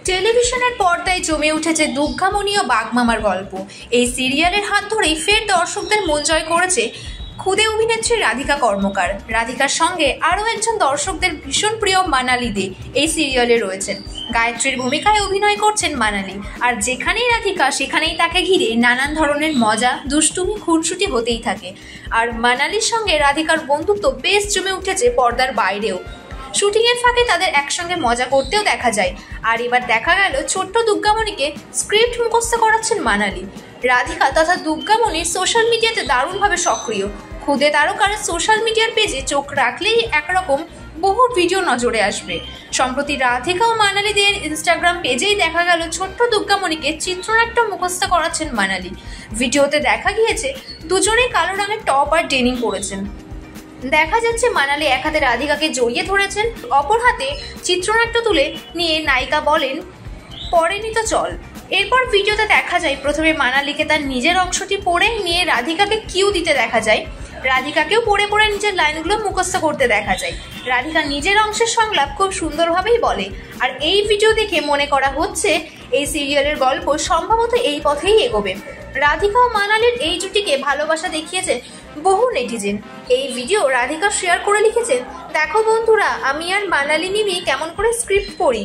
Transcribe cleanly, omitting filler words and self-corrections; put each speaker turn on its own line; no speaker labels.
টেলিভিশনের পর্দায় জমে উঠেছে দুর্গামণি ও বাঘমামার গল্প। এই সিরিয়ালের হাত ধরেই ফের দর্শকদের মন জয় করেছে খুদে অভিনেত্রী রাধিকা কর্মকার। রাধিকার সঙ্গে আরও একজন দর্শকদের ভীষণ প্রিয় মানালি দে এই সিরিয়ালে রয়েছেন। গায়ত্রীর ভূমিকায় অভিনয় করছেন মানালি। আর যেখানেই রাধিকা সেখানেই তাকে ঘিরে নানান ধরনের মজা, দুষ্টুমি, খুনসুটি হতেই থাকে। আর মানালির সঙ্গে রাধিকার বন্ধুত্ব বেশ জমে উঠেছে পর্দার বাইরেও। শুটিংয়ের ফাঁকে তাদের একসঙ্গে মজা করতেও দেখা যায়। আর এবার দেখা গেল ছোট্ট দুর্গামণিকে স্ক্রিপ্ট মুখস্থ করাচ্ছেন মানালি। রাধিকা তথা দুর্গামণি সোশ্যাল মিডিয়াতে দারুণভাবে সক্রিয়। খুদে তারকার সোশ্যাল মিডিয়ার পেজে চোখ রাখলেই একরকম বহু ভিডিও নজরে আসবে। সম্প্রতি রাধিকা ও মানালিদের ইনস্টাগ্রাম পেজেই দেখা গেল ছোট্ট দুর্গামণিকে চিত্রনাট্য মুখস্থ করাচ্ছেন মানালি। ভিডিওতে দেখা গিয়েছে দুজনেই কালো রঙের টপ আর ডেনিম পরেছেন। দেখা যাচ্ছে মানালি এক হাতে রাধিকাকে জড়িয়ে ধরেছেন, অপর হাতে চিত্রনাট্য তুলে নিয়ে নায়িকা বলেন, পরেনি তো চল। এরপর ভিডিওতে দেখা যায় প্রথমে মানালিকে তার নিজের অংশটি পড়ে নিয়ে রাধিকাকে কিউ দিতে দেখা যায়। রাধিকাকেও পড়ে পড়ে নিজের লাইনগুলো মুখস্থ করতে দেখা যায়। রাধিকা নিজের অংশের সংলাপ খুব সুন্দরভাবেই বলে। আর এই ভিডিও দেখে মনে করা হচ্ছে এই সিরিয়ালের গল্প সম্ভবত এই পথেই এগোবে। রাধিকা ও মানালির এই জুটিকে ভালোবাসা দেখিয়েছে বহু নেটিজেন। এই ভিডিও রাধিকা শেয়ার করে লিখেছেন, দেখো বন্ধুরা, আমি আর মানালি মিমি কেমন করে স্ক্রিপ্ট পড়ি।